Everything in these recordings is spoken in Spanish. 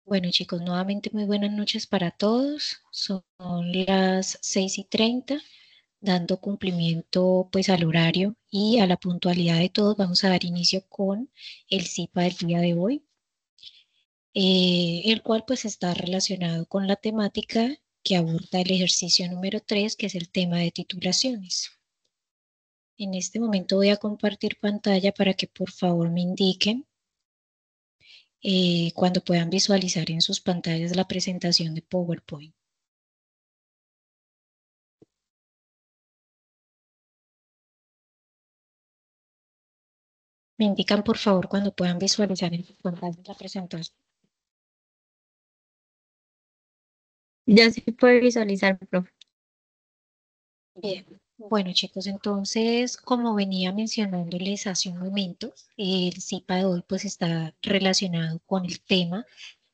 Bueno, chicos, nuevamente muy buenas noches para todos. Son las 6:30, dando cumplimiento pues al horario y a la puntualidad de todos. Vamos a dar inicio con el CIPA del día de hoy, el cual pues está relacionado con la temática que aborda el ejercicio número 3, que es el tema de titulaciones. En este momento voy a compartir pantalla para que por favor me indiquen cuando puedan visualizar en sus pantallas la presentación de PowerPoint. Me indican, por favor, cuando puedan visualizar en sus pantallas la presentación. Ya se puede visualizar, profe. Bien. Bueno, chicos, entonces, como venía mencionándoles hace un momento, el CIPA de hoy pues está relacionado con el tema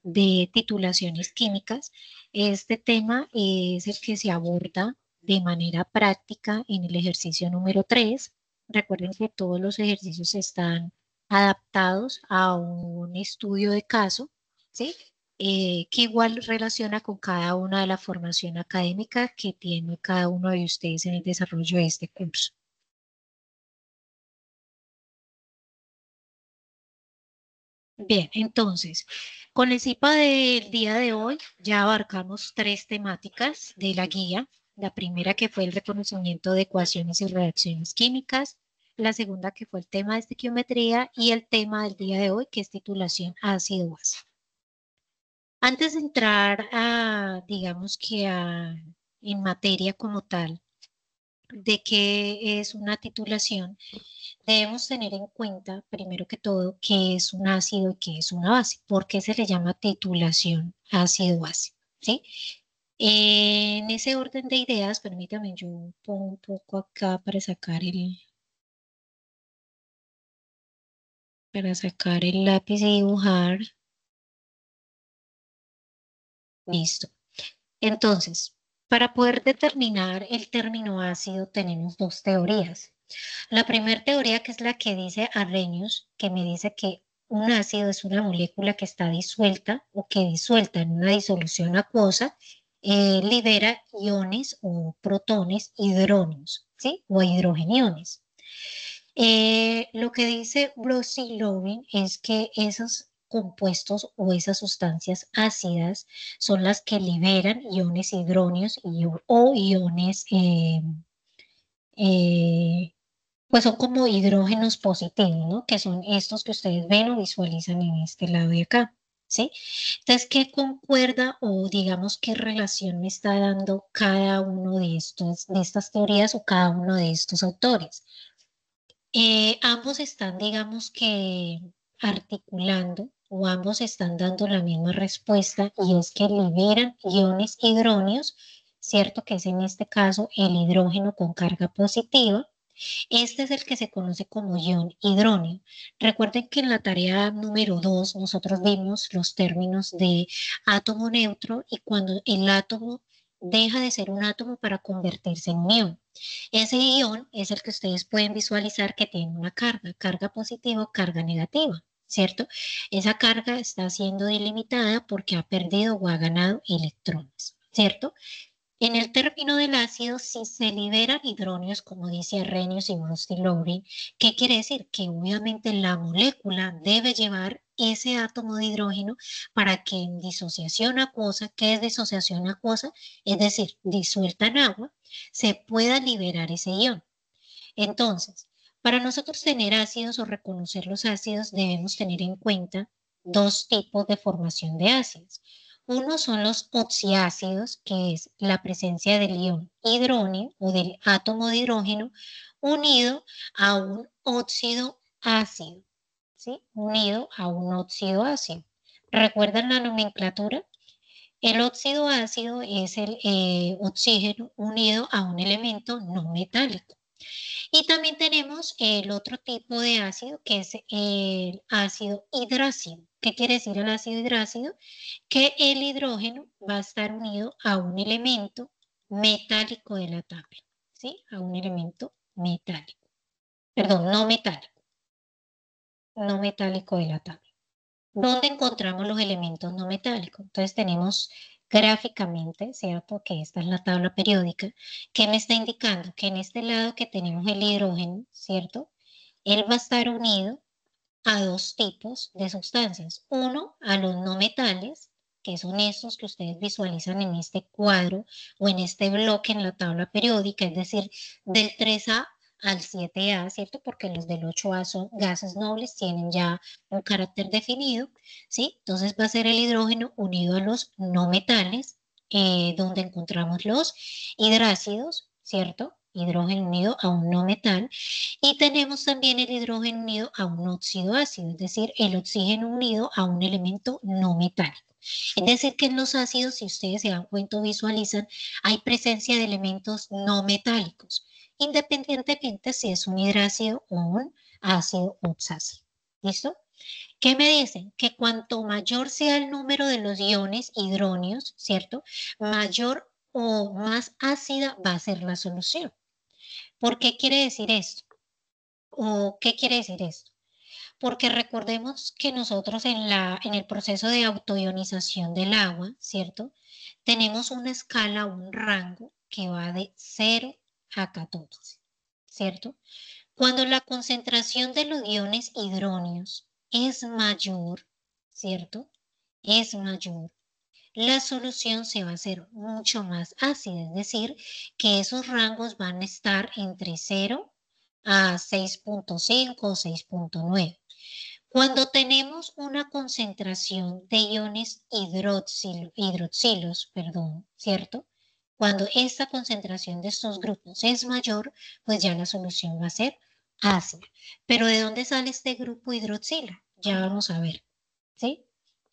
de titulaciones químicas. Este tema es el que se aborda de manera práctica en el ejercicio número 3. Recuerden que todos los ejercicios están adaptados a un estudio de caso, ¿sí? Que igual relaciona con cada una de la formación académica que tiene cada uno de ustedes en el desarrollo de este curso. Bien, entonces, con el CIPA del día de hoy ya abarcamos tres temáticas de la guía. La primera que fue el reconocimiento de ecuaciones y reacciones químicas, la segunda que fue el tema de estequiometría y el tema del día de hoy que es titulación ácido-base. Antes de entrar a, digamos que en materia como tal, de qué es una titulación, debemos tener en cuenta, primero que todo, qué es un ácido y qué es una base. ¿Por qué se le llama titulación ácido-base? ¿Sí? En ese orden de ideas, permítame, yo pongo un poco acá para sacar el lápiz y dibujar. Listo. Entonces, para poder determinar el término ácido tenemos dos teorías. La primera teoría, que es la que dice Arrhenius, que me dice que un ácido es una molécula que está disuelta o que disuelta en una disolución acuosa libera iones o protones hidróneos, ¿sí? O hidrogeniones. Lo que dice Brossi-Loving es que esos compuestos o esas sustancias ácidas son las que liberan iones hidróneos o iones eh, pues son como hidrógenos positivos, ¿no? Que son estos que ustedes ven o visualizan en este lado de acá, ¿sí? Entonces, ¿qué concuerda o digamos qué relación me está dando cada uno de estas teorías o cada uno de estos autores? Ambos están, digamos que, articulando o ambos están dando la misma respuesta y es que liberan iones hidróneos, ¿cierto? Que es en este caso el hidrógeno con carga positiva. Este es el que se conoce como ion hidróneo. Recuerden que en la tarea número 2 nosotros vimos los términos de átomo neutro y cuando el átomo deja de ser un átomo para convertirse en un ion. Ese ion es el que ustedes pueden visualizar que tiene una carga positiva o carga negativa, ¿cierto? Esa carga está siendo delimitada porque ha perdido o ha ganado electrones, ¿cierto? En el término del ácido, si se liberan hidróneos, como dice Arrhenius y Bronsted-Lowry, ¿qué quiere decir? Que obviamente la molécula debe llevar ese átomo de hidrógeno para que en disociación acuosa, ¿qué es disociación acuosa? Es decir, disuelta en agua, se pueda liberar ese ion. Entonces, para nosotros tener ácidos o reconocer los ácidos, debemos tener en cuenta dos tipos de formación de ácidos. Uno son los oxiácidos, que es la presencia del ion hidróneo o del átomo de hidrógeno unido a un óxido ácido, ¿sí? Unido a un óxido ácido. ¿Recuerdan la nomenclatura? El óxido ácido es el oxígeno unido a un elemento no metálico. Y también tenemos el otro tipo de ácido que es el ácido hidrácido. ¿Qué quiere decir el ácido hidrácido? Que el hidrógeno va a estar unido a un elemento metálico de la tabla, ¿sí? A un elemento metálico. Perdón, no metálico de la tabla. ¿Dónde encontramos los elementos no metálicos? Entonces tenemos gráficamente, ¿cierto? Que esta es la tabla periódica, que me está indicando que en este lado que tenemos el hidrógeno, ¿cierto? Él va a estar unido a dos tipos de sustancias. Uno, a los no metales, que son estos que ustedes visualizan en este cuadro o en este bloque en la tabla periódica, es decir, del 3A al 7A, ¿cierto? Porque los del 8A son gases nobles, tienen ya un carácter definido, ¿sí? Entonces va a ser el hidrógeno unido a los no metales, donde encontramos los hidrácidos, ¿cierto? Hidrógeno unido a un no metal, y tenemos también el hidrógeno unido a un óxido ácido, es decir, el oxígeno unido a un elemento no metálico. Es decir, que en los ácidos, si ustedes se dan cuenta o visualizan, hay presencia de elementos no metálicos, independientemente si es un hidrácido o un ácido oxácido. ¿Listo? ¿Qué me dicen? Que cuanto mayor sea el número de los iones hidróneos, ¿cierto? Mayor o más ácida va a ser la solución. ¿Por qué quiere decir esto? ¿O qué quiere decir esto? Porque recordemos que nosotros en el proceso de autoionización del agua, ¿cierto? Tenemos una escala, un rango que va de 0 a 14, ¿cierto? Cuando la concentración de los iones hidróneos es mayor, ¿cierto? Es mayor. La solución se va a hacer mucho más ácida, es decir, que esos rangos van a estar entre 0 a 6.5 o 6.9. Cuando tenemos una concentración de iones hidroxilos, perdón, ¿cierto? Cuando esta concentración de estos grupos es mayor, pues ya la solución va a ser ácida. Pero ¿de dónde sale este grupo hidroxilo? Ya vamos a ver, ¿sí?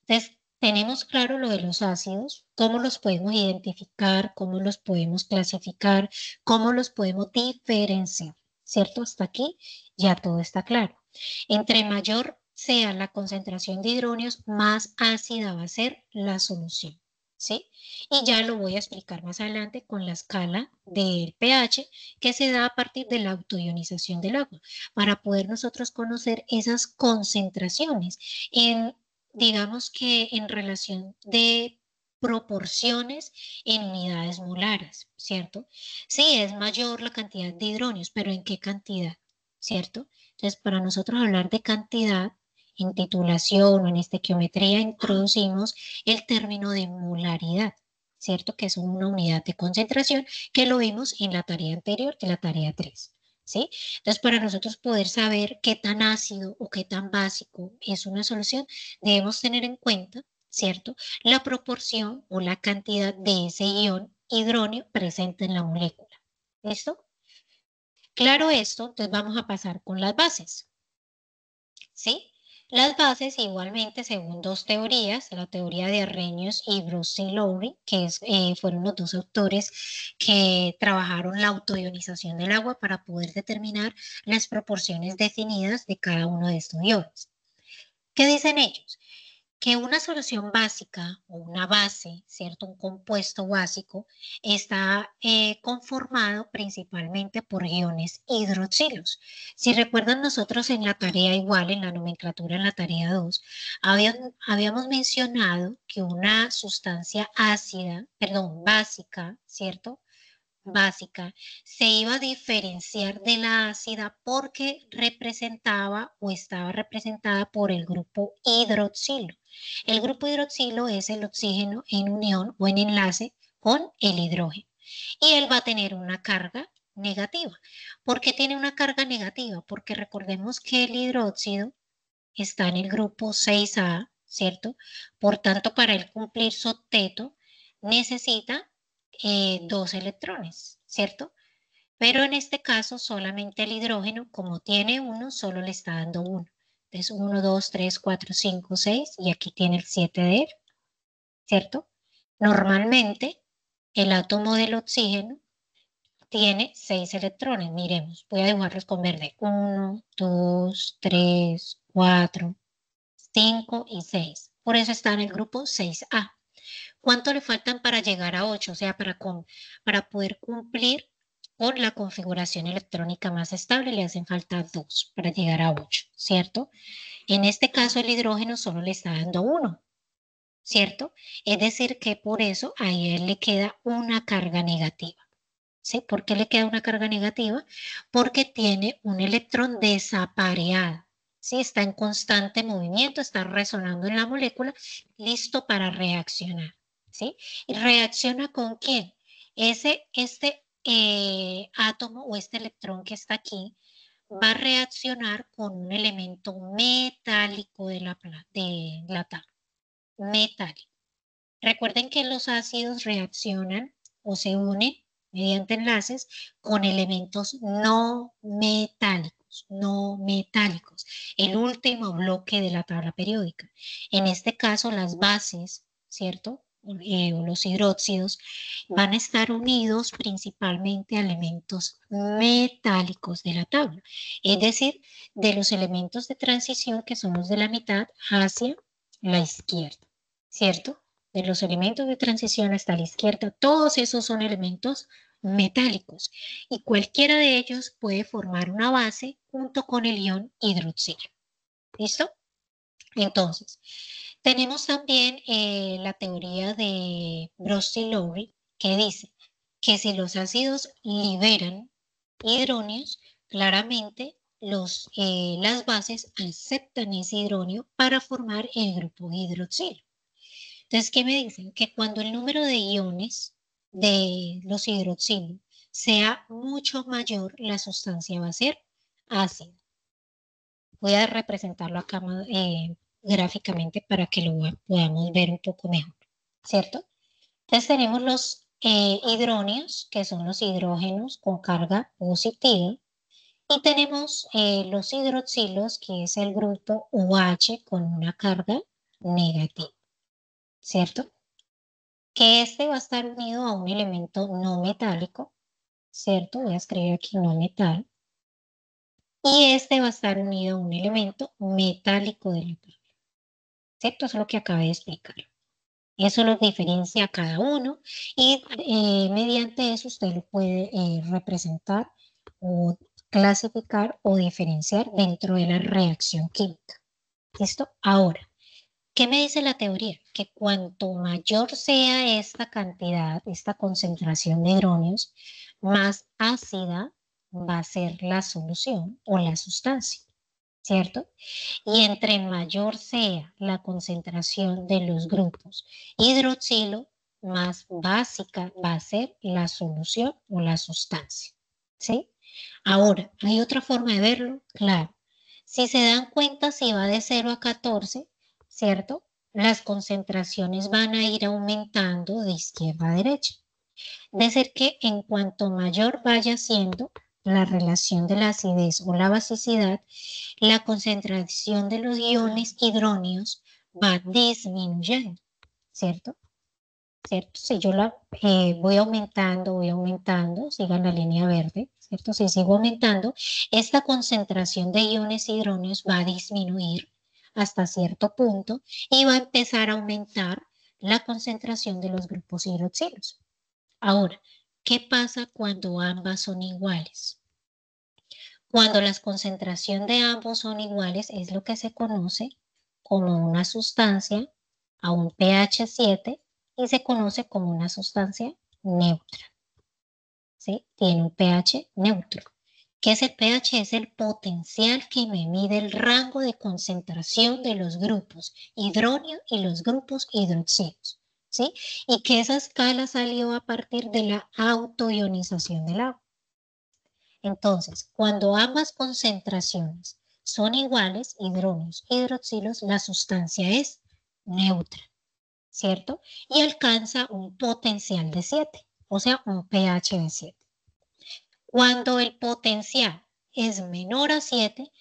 Entonces, tenemos claro lo de los ácidos, cómo los podemos identificar, cómo los podemos clasificar, cómo los podemos diferenciar, ¿cierto? Hasta aquí ya todo está claro. Entre mayor sea la concentración de hidróneos, más ácida va a ser la solución, ¿sí? Y ya lo voy a explicar más adelante con la escala del pH que se da a partir de la autoionización del agua, para poder nosotros conocer esas concentraciones en, digamos que en relación de proporciones en unidades molares, ¿cierto? Sí, es mayor la cantidad de hidróneos, pero ¿en qué cantidad? ¿Cierto? Entonces, para nosotros hablar de cantidad, en titulación o en estequiometría introducimos el término de molaridad, ¿cierto? Que es una unidad de concentración que lo vimos en la tarea anterior, de la tarea 3, ¿sí? Entonces, para nosotros poder saber qué tan ácido o qué tan básico es una solución, debemos tener en cuenta, ¿cierto? La proporción o la cantidad de ese ion hidróneo presente en la molécula. ¿Listo? Claro esto, entonces vamos a pasar con las bases. ¿Sí? Las bases igualmente según dos teorías, la teoría de Arrhenius y Bruce-Lowry, fueron los dos autores que trabajaron la autoionización del agua para poder determinar las proporciones definidas de cada uno de estos iones. ¿Qué dicen ellos? Que una solución básica o una base, ¿cierto? Un compuesto básico está conformado principalmente por iones hidroxilos. Si recuerdan nosotros en la tarea igual, en la nomenclatura en la tarea 2, habíamos mencionado que una sustancia ácida, perdón, básica, ¿cierto? Básica, se iba a diferenciar de la ácida porque representaba o estaba representada por el grupo hidroxilo. El grupo hidroxilo es el oxígeno en unión o en enlace con el hidrógeno. Y él va a tener una carga negativa. ¿Por qué tiene una carga negativa? Porque recordemos que el hidróxido está en el grupo 6A, ¿cierto? Por tanto, para él cumplir su octeto, necesita dos electrones, ¿cierto? Pero en este caso, solamente el hidrógeno, como tiene uno, solo le está dando uno. Entonces, 1, 2, 3, 4, 5, 6, y aquí tiene el 7 de él, ¿cierto? Normalmente, el átomo del oxígeno tiene 6 electrones. Miremos, voy a dibujarlos con verde. 1, 2, 3, 4, 5 y 6. Por eso está en el grupo 6A. ¿Cuánto le faltan para llegar a 8? O sea, para poder cumplir con la configuración electrónica más estable le hacen falta 2 para llegar a 8, ¿cierto? En este caso, el hidrógeno solo le está dando 1, ¿cierto? Es decir, que por eso a él le queda una carga negativa. ¿Sí? ¿Por qué le queda una carga negativa? Porque tiene un electrón desapareado. ¿Sí? Está en constante movimiento, está resonando en la molécula, listo para reaccionar. ¿Sí? ¿Y reacciona con quién? Este átomo o este electrón que está aquí va a reaccionar con un elemento metálico de la tabla. Metálico. Recuerden que los ácidos reaccionan o se unen mediante enlaces con elementos no metálicos, no metálicos, el último bloque de la tabla periódica. En este caso, las bases, ¿cierto? O los hidróxidos van a estar unidos principalmente a elementos metálicos de la tabla, es decir, de los elementos de transición que son los de la mitad hacia la izquierda, ¿cierto? De los elementos de transición hasta la izquierda, todos esos son elementos metálicos y cualquiera de ellos puede formar una base junto con el ion hidroxilo. ¿Listo? Entonces, tenemos también la teoría de Brostolowry que dice que si los ácidos liberan hidróneos, claramente las bases aceptan ese hidróneo para formar el grupo hidroxilo. Entonces, ¿qué me dicen? Que cuando el número de iones de los hidroxilos sea mucho mayor, la sustancia va a ser ácida. Voy a representarlo acá gráficamente para que lo podamos ver un poco mejor, ¿cierto? Entonces tenemos los hidróneos, que son los hidrógenos con carga positiva, y tenemos los hidroxilos, que es el grupo OH con una carga negativa, ¿cierto? Que este va a estar unido a un elemento no metálico, ¿cierto? Voy a escribir aquí no metal. Y este va a estar unido a un elemento metálico de la tabla, ¿cierto? Eso es lo que acabé de explicar. Eso los diferencia a cada uno y mediante eso usted lo puede representar o clasificar o diferenciar dentro de la reacción química. ¿Listo? Ahora, ¿qué me dice la teoría? Que cuanto mayor sea esta cantidad, esta concentración de hidróneos, más ácida va a ser la solución o la sustancia, ¿cierto? Y entre mayor sea la concentración de los grupos hidroxilo, más básica va a ser la solución o la sustancia, ¿sí? Ahora, ¿hay otra forma de verlo? Claro. Si se dan cuenta, si va de 0 a 14, ¿cierto? Las concentraciones van a ir aumentando de izquierda a derecha. De ser que en cuanto mayor vaya siendo la relación de la acidez o la basicidad, la concentración de los iones hidróneos va disminuyendo, ¿cierto? ¿Cierto? Si yo la voy aumentando, sigan la línea verde, ¿cierto? Si sigo aumentando, esta concentración de iones hidróneos va a disminuir hasta cierto punto y va a empezar a aumentar la concentración de los grupos hidroxilos. Ahora, ¿qué pasa cuando ambas son iguales? Cuando la concentración de ambos son iguales es lo que se conoce como una sustancia a un pH 7 y se conoce como una sustancia neutra. ¿Sí? Tiene un pH neutro. ¿Qué es el pH? Es el potencial que me mide el rango de concentración de los grupos hidróneo y los grupos hidroxilos. ¿Sí? Y que esa escala salió a partir de la autoionización del agua. Entonces, cuando ambas concentraciones son iguales, hidróneos y hidroxilos, la sustancia es neutra, ¿cierto? Y alcanza un potencial de 7, o sea, un pH de 7. Cuando el potencial es menor a 7,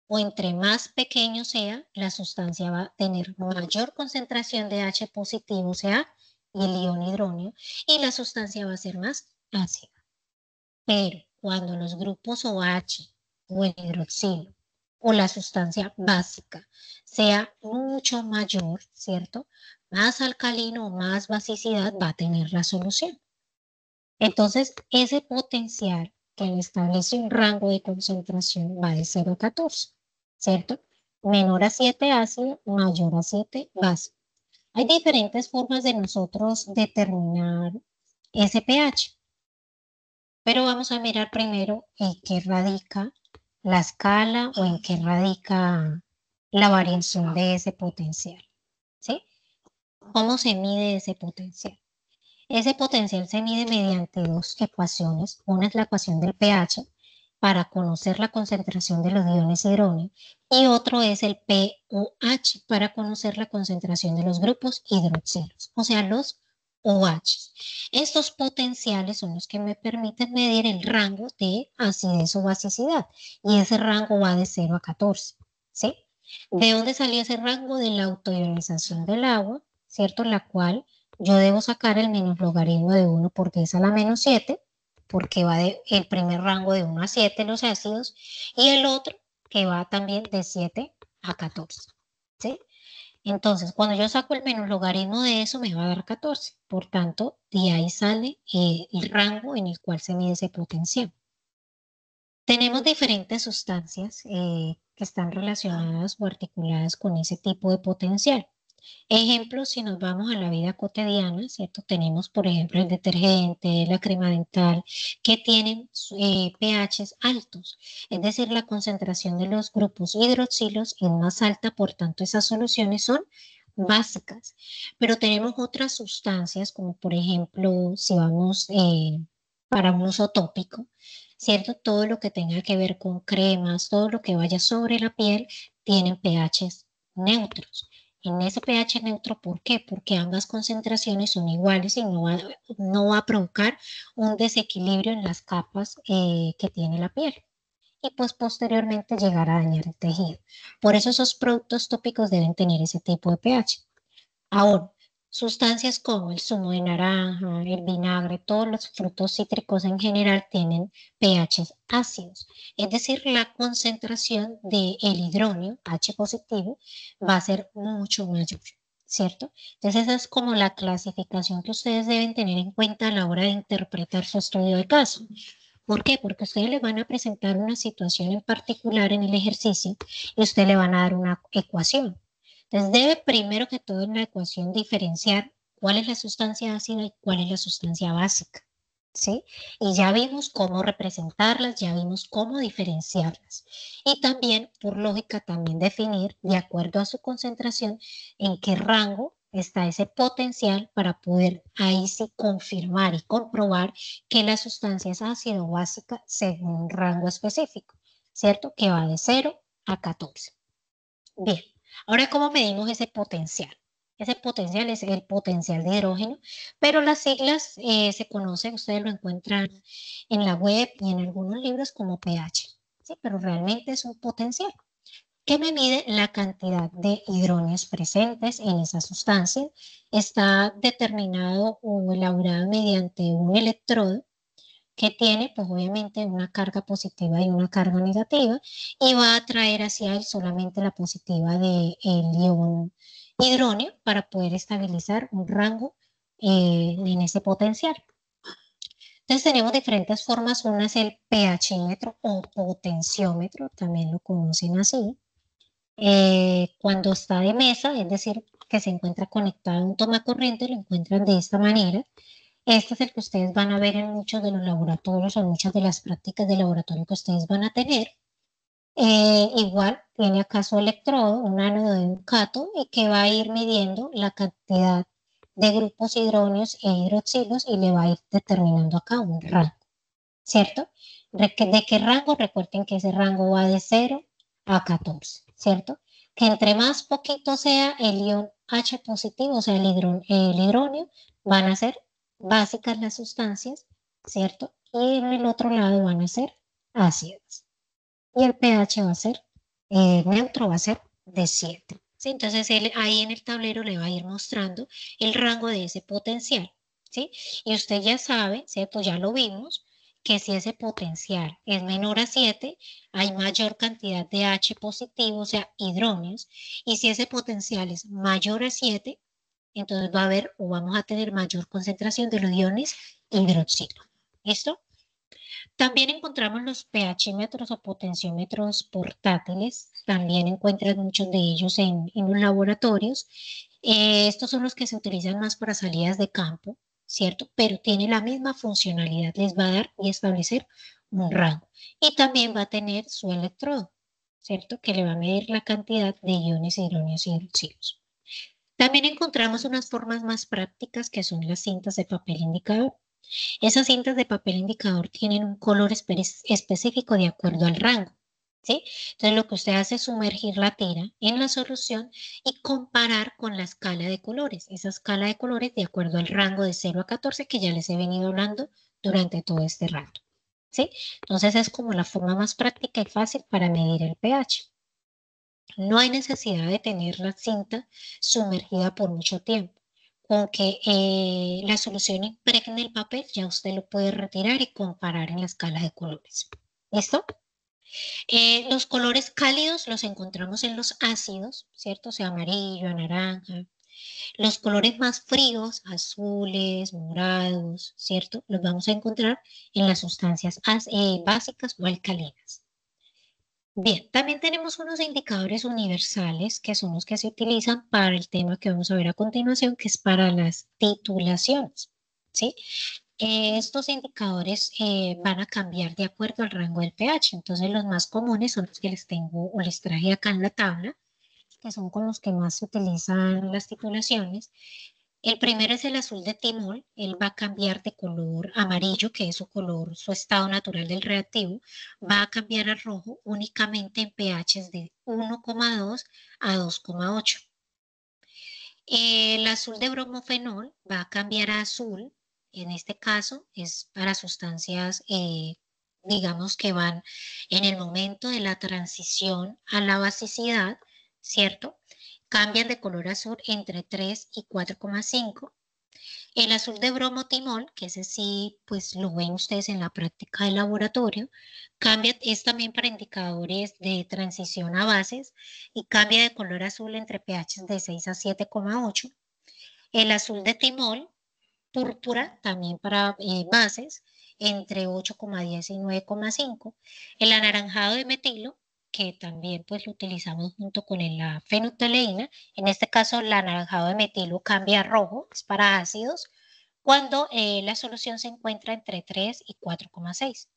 o entre más pequeño sea, la sustancia va a tener mayor concentración de H positivo, o sea, el ion hidróneo, y la sustancia va a ser más ácida. Pero cuando los grupos OH o el hidroxilo o la sustancia básica sea mucho mayor, ¿cierto? Más alcalino o más basicidad va a tener la solución. Entonces, ese potencial que establece un rango de concentración va de 0 a 14, ¿cierto? menor a 7 ácido, mayor a 7 base. Hay diferentes formas de nosotros determinar ese pH, pero vamos a mirar primero en qué radica la escala o en qué radica la variación de ese potencial, ¿sí? ¿Cómo se mide ese potencial? Ese potencial se mide mediante dos ecuaciones. Una es la ecuación del pH para conocer la concentración de los iones hidrógenos y otro es el pOH para conocer la concentración de los grupos hidroxilos, o sea, los OH. Estos potenciales son los que me permiten medir el rango de acidez o basicidad y ese rango va de 0 a 14, ¿sí? ¿De dónde salió ese rango? De la autoionización del agua, ¿cierto? La cual yo debo sacar el menos logaritmo de 1 por 10 a la menos 7, porque va de el primer rango de 1 a 7 los ácidos, y el otro que va también de 7 a 14, ¿sí? Entonces, cuando yo saco el menos logaritmo de eso, me va a dar 14. Por tanto, de ahí sale el rango en el cual se mide ese potencial. Tenemos diferentes sustancias que están relacionadas o articuladas con ese tipo de potencial. Ejemplos, si nos vamos a la vida cotidiana, ¿cierto? Tenemos, por ejemplo, el detergente, la crema dental, que tienen pHs altos, es decir, la concentración de los grupos hidroxilos es más alta, por tanto, esas soluciones son básicas. Pero tenemos otras sustancias, como por ejemplo, si vamos para un uso tópico, ¿cierto? Todo lo que tenga que ver con cremas, todo lo que vaya sobre la piel, tienen pHs neutros. En ese pH neutro, ¿por qué? Porque ambas concentraciones son iguales y no va a provocar un desequilibrio en las capas que tiene la piel y pues posteriormente llegar a dañar el tejido. Por eso esos productos tópicos deben tener ese tipo de pH. Ahora, sustancias como el zumo de naranja, el vinagre, todos los frutos cítricos en general tienen pHs ácidos, es decir, la concentración del hidrógeno H positivo va a ser mucho mayor, ¿cierto? Entonces esa es como la clasificación que ustedes deben tener en cuenta a la hora de interpretar su estudio de caso. ¿Por qué? Porque ustedes le van a presentar una situación en particular en el ejercicio y usted le van a dar una ecuación. Entonces debe primero que todo en la ecuación diferenciar cuál es la sustancia ácida y cuál es la sustancia básica, ¿sí? Y ya vimos cómo representarlas, ya vimos cómo diferenciarlas. Y también, por lógica, también definir, de acuerdo a su concentración, en qué rango está ese potencial para poder ahí sí confirmar y comprobar que la sustancia es ácida o básica según un rango específico, ¿cierto? Que va de 0 a 14. Bien, ahora ¿cómo medimos ese potencial? Ese potencial es el potencial de hidrógeno, pero las siglas se conocen, ustedes lo encuentran en la web y en algunos libros como pH, ¿sí? Pero realmente es un potencial que me mide la cantidad de hidrógenos presentes en esa sustancia. Está determinado o elaborado mediante un electrodo que tiene pues obviamente una carga positiva y una carga negativa y va a atraer hacia él solamente la positiva del ion hidrógeno para poder estabilizar un rango en ese potencial. Entonces tenemos diferentes formas, una es el pHímetro o potenciómetro, también lo conocen así. Cuando está de mesa, es decir, que se encuentra conectado a un tomacorriente, lo encuentran de esta manera. Este es el que ustedes van a ver en muchos de los laboratorios o en muchas de las prácticas de laboratorio que ustedes van a tener. Igual tiene acá su electrodo, un ánodo de un cátodo y que va a ir midiendo la cantidad de grupos hidrógenos e hidroxilos y le va a ir determinando acá un rango, ¿cierto? ¿De qué rango? Recuerden que ese rango va de 0 a 14, ¿cierto? Que entre más poquito sea el ion H positivo, o sea, el hidrógeno, van a ser básicas las sustancias, ¿cierto? Y en el otro lado van a ser ácidas. Y el pH va a ser neutro, va a ser de 7. ¿Sí? Entonces él ahí en el tablero le va a ir mostrando el rango de ese potencial. ¿Sí? Y usted ya sabe, ¿cierto? Ya lo vimos, que si ese potencial es menor a 7, hay mayor cantidad de H positivo, o sea, hidrógenos. Y si ese potencial es mayor a 7, entonces va a haber o vamos a tener mayor concentración de los iones hidroxilo. ¿Listo? También encontramos los pHímetros o potenciómetros portátiles, también encuentran muchos de ellos en los laboratorios. Estos son los que se utilizan más para salidas de campo, ¿cierto? Pero tiene la misma funcionalidad, les va a dar y establecer un rango. Y también va a tener su electrodo, ¿cierto? Que le va a medir la cantidad de iones hidróneos y hidroxilos. También encontramos unas formas más prácticas que son las cintas de papel indicador. Esas cintas de papel indicador tienen un color específico de acuerdo al rango, ¿sí? Entonces lo que usted hace es sumergir la tira en la solución y comparar con la escala de colores. Esa escala de colores de acuerdo al rango de 0 a 14 que ya les he venido hablando durante todo este rato, ¿sí? Entonces es como la forma más práctica y fácil para medir el pH. No hay necesidad de tener la cinta sumergida por mucho tiempo. Con que la solución impregne el papel, ya usted lo puede retirar y comparar en la escala de colores. ¿Listo? Los colores cálidos los encontramos en los ácidos, ¿cierto? O sea, amarillo, naranja. Los colores más fríos, azules, morados, ¿cierto? Los vamos a encontrar en las sustancias básicas o alcalinas. Bien, también tenemos unos indicadores universales que son los que se utilizan para el tema que vamos a ver a continuación, que es para las titulaciones, ¿sí? Estos indicadores van a cambiar de acuerdo al rango del pH, entonces los más comunes son los que les tengo o les traje acá en la tabla, que son con los que más se utilizan las titulaciones. El primero es el azul de timol, él va a cambiar de color amarillo, que es su color, su estado natural del reactivo, va a cambiar a rojo únicamente en pHs de 1,2 a 2,8. El azul de bromofenol va a cambiar a azul, en este caso es para sustancias, digamos que van en el momento de la transición a la basicidad, ¿cierto? Cambian de color azul entre 3 y 4,5. El azul de bromotimol, que ese sí, pues lo ven ustedes en la práctica de laboratorio, cambia, es también para indicadores de transición a bases y cambia de color azul entre pHs de 6 a 7,8. El azul de timol, púrpura, también para bases, entre 8,10 y 9,5. El anaranjado de metilo, que también pues lo utilizamos junto con la fenolftaleína. En este caso, el anaranjado de metilo cambia a rojo, es para ácidos, cuando la solución se encuentra entre 3 y 4,6.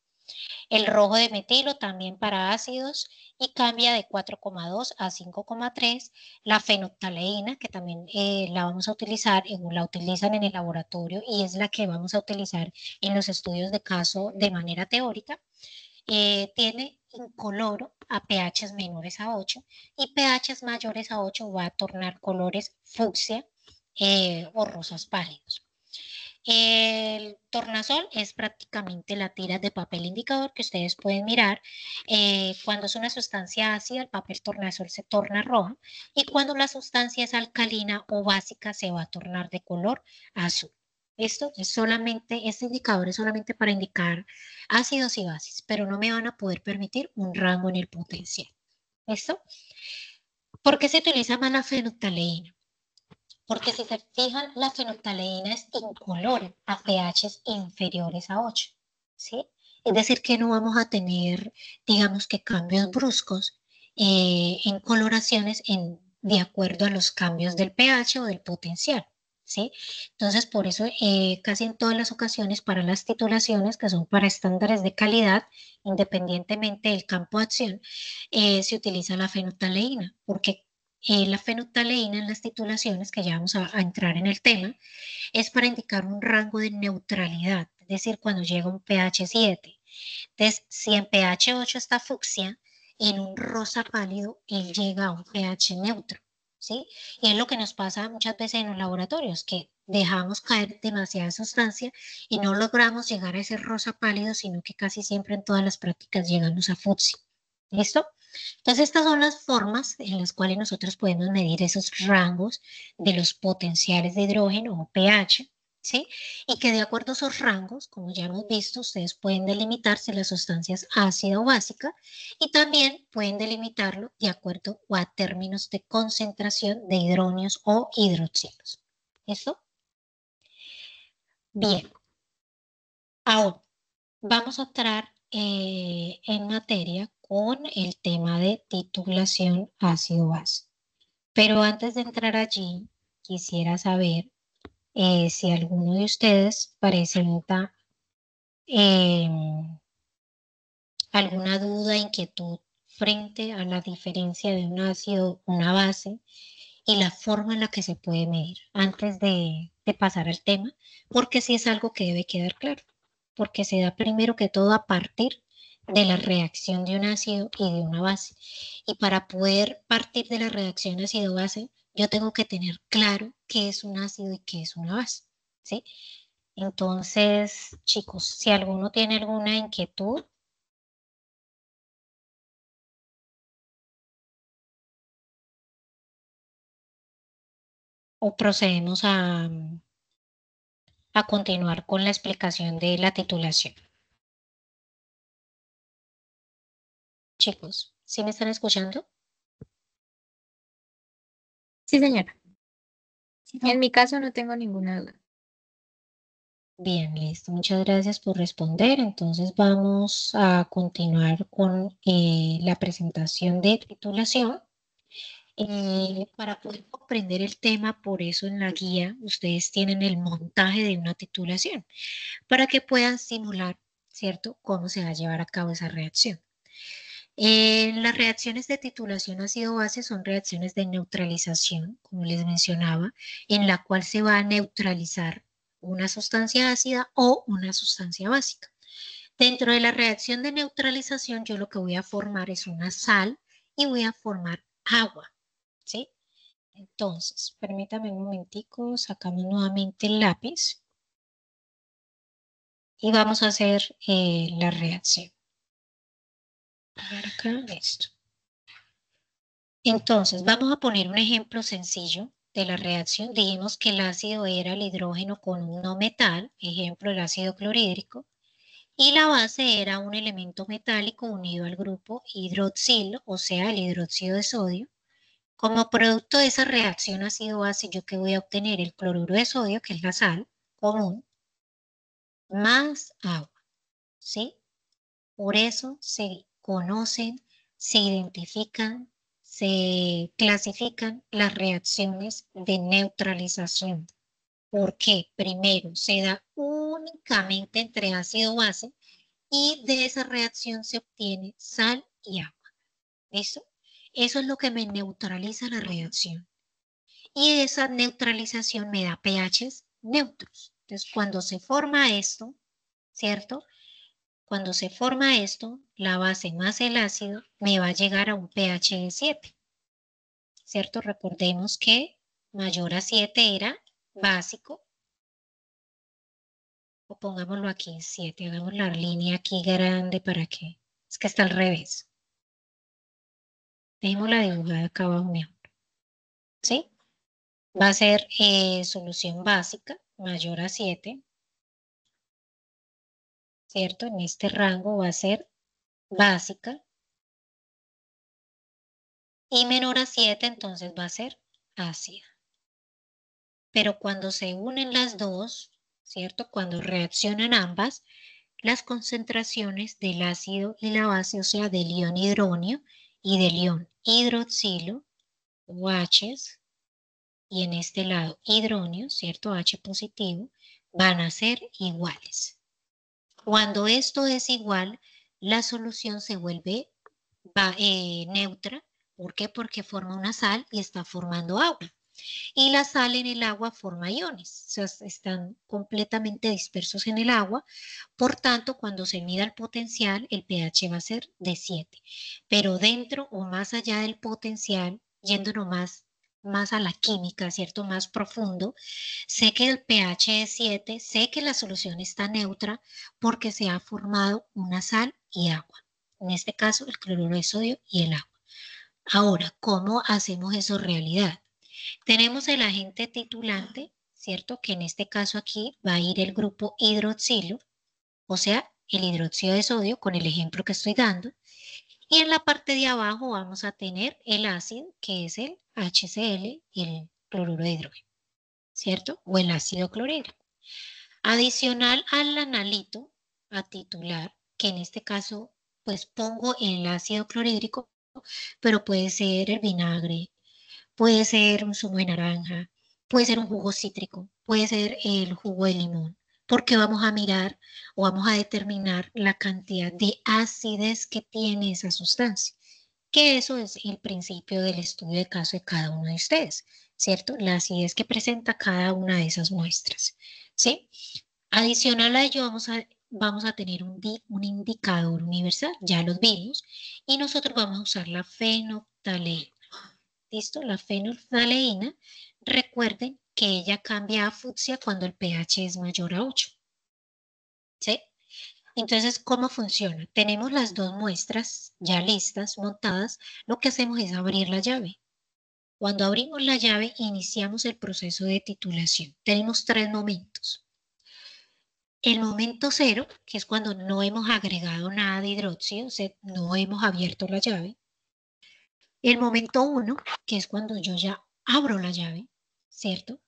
El rojo de metilo también para ácidos y cambia de 4,2 a 5,3. La fenolftaleína, que también la vamos a utilizar, la utilizan en el laboratorio y es la que vamos a utilizar en los estudios de caso de manera teórica, tiene incoloro a pHs menores a 8 y pHs mayores a 8 va a tornar colores fucsia o rosas pálidos. El tornasol es prácticamente la tira de papel indicador que ustedes pueden mirar. Cuando es una sustancia ácida, el papel tornasol se torna rojo y cuando la sustancia es alcalina o básica se va a tornar de color azul. Esto es solamente, este indicador es solamente para indicar ácidos y bases, pero no me van a poder permitir un rango en el potencial. ¿Listo? ¿Por qué se utiliza más la fenolftaleína? Porque si se fijan, la fenolftaleína es incolora a pHs inferiores a 8, ¿sí? Es decir, que no vamos a tener, digamos que cambios bruscos en coloraciones de acuerdo a los cambios del pH o del potencial, ¿sí? Entonces, por eso casi en todas las ocasiones para las titulaciones, que son para estándares de calidad, independientemente del campo de acción, se utiliza la fenolftaleína, porque la fenolftaleína en las titulaciones, que ya vamos a entrar en el tema, es para indicar un rango de neutralidad, es decir, cuando llega un pH 7. Entonces, si en pH 8 está fucsia, en un rosa pálido, él llega a un pH neutro, ¿sí? Y es lo que nos pasa muchas veces en los laboratorios, que dejamos caer demasiada sustancia y no logramos llegar a ese rosa pálido, sino que casi siempre en todas las prácticas llegamos a fucsia. ¿Listo? Entonces, estas son las formas en las cuales nosotros podemos medir esos rangos de los potenciales de hidrógeno o pH, ¿sí? Y que de acuerdo a esos rangos, como ya hemos visto, ustedes pueden delimitar si la sustancia es ácida o básica y también pueden delimitarlo de acuerdo a términos de concentración de hidróneos o hidroxilos. ¿Listo? Bien. Ahora, vamos a entrar en materia con el tema de titulación ácido-base. Pero antes de entrar allí, quisiera saber si alguno de ustedes presenta alguna duda, inquietud frente a la diferencia de un ácido, una base y la forma en la que se puede medir antes de pasar al tema, porque sí es algo que debe quedar claro, porque se da primero que todo a partir de la reacción de un ácido y de una base. Y para poder partir de la reacción ácido-base, yo tengo que tener claro qué es un ácido y qué es una base, ¿sí? Entonces, chicos, si alguno tiene alguna inquietud, o procedemos a continuar con la explicación de la titulación. Chicos, ¿sí me están escuchando? Sí, señora. En mi caso no tengo ninguna duda. Bien, listo. Muchas gracias por responder. Entonces vamos a continuar con la presentación de titulación. Para poder comprender el tema, por eso en la guía ustedes tienen el montaje de una titulación, para que puedan simular, ¿cierto?, cómo se va a llevar a cabo esa reacción. Las reacciones de titulación ácido-base son reacciones de neutralización, como les mencionaba, en la cual se va a neutralizar una sustancia ácida o una sustancia básica. Dentro de la reacción de neutralización, yo lo que voy a formar es una sal y voy a formar agua, ¿sí? Entonces, permítame un momentico, sacamos nuevamente el lápiz y vamos a hacer la reacción. A ver acá, esto. Entonces, vamos a poner un ejemplo sencillo de la reacción. Dijimos que el ácido era el hidrógeno con un no metal, ejemplo el ácido clorhídrico, y la base era un elemento metálico unido al grupo hidroxilo, o sea, el hidróxido de sodio. Como producto de esa reacción ácido-base, yo que voy a obtener el cloruro de sodio, que es la sal común, más agua, ¿sí? Por eso se conocen, se identifican, se clasifican las reacciones de neutralización. Porque primero se da únicamente entre ácido-base y de esa reacción se obtiene sal y agua. ¿Listo? Eso es lo que me neutraliza la reacción. Y esa neutralización me da pHs neutros. Entonces, cuando se forma esto, ¿cierto? Cuando se forma esto, la base más el ácido me va a llegar a un pH de 7, ¿cierto? Recordemos que mayor a 7 era básico, o pongámoslo aquí en 7, hagamos la línea aquí grande para que, es que está al revés. Dejémosla dibujada acá abajo mejor, ¿sí? Va a ser solución básica, mayor a 7, ¿cierto? En este rango va a ser básica, y menor a 7, entonces va a ser ácida. Pero cuando se unen las dos, ¿cierto? Cuando reaccionan ambas, las concentraciones del ácido y la base, o sea, del ion hidronio y del ion hidroxilo, o H's, y en este lado hidronio, ¿cierto? H positivo, van a ser iguales. Cuando esto es igual, la solución se vuelve neutra. ¿Por qué? Porque forma una sal y está formando agua. Y la sal en el agua forma iones, o sea, están completamente dispersos en el agua. Por tanto, cuando se mida el potencial, el pH va a ser de 7. Pero dentro o más allá del potencial, yéndonos más a la química, ¿cierto? Más profundo, sé que el pH es 7, sé que la solución está neutra porque se ha formado una sal y agua. En este caso, el cloruro de sodio y el agua. Ahora, ¿cómo hacemos eso realidad? Tenemos el agente titulante, ¿cierto? Que en este caso aquí va a ir el grupo hidroxilo, o sea, el hidróxido de sodio con el ejemplo que estoy dando. Y en la parte de abajo vamos a tener el ácido, que es el HCl, el cloruro de hidrógeno, ¿cierto? O el ácido clorhídrico. Adicional al analito, a titular, que en este caso, pues pongo el ácido clorhídrico, pero puede ser el vinagre, puede ser un zumo de naranja, puede ser un jugo cítrico, puede ser el jugo de limón, porque vamos a mirar o vamos a determinar la cantidad de acidez que tiene esa sustancia, que eso es el principio del estudio de caso de cada uno de ustedes, ¿cierto? La acidez que presenta cada una de esas muestras, ¿sí? Adicional a ello, vamos a tener un indicador universal, ya los vimos, y nosotros vamos a usar la fenolftaleína. ¿Listo? La fenolftaleína, recuerden que ella cambia a fucsia cuando el pH es mayor a 8. ¿Sí? Entonces, ¿cómo funciona? Tenemos las dos muestras ya listas, montadas. Lo que hacemos es abrir la llave. Cuando abrimos la llave, iniciamos el proceso de titulación. Tenemos tres momentos. El momento cero, que es cuando no hemos agregado nada de hidróxido, o sea, no hemos abierto la llave. El momento uno, que es cuando yo ya abro la llave, ¿cierto?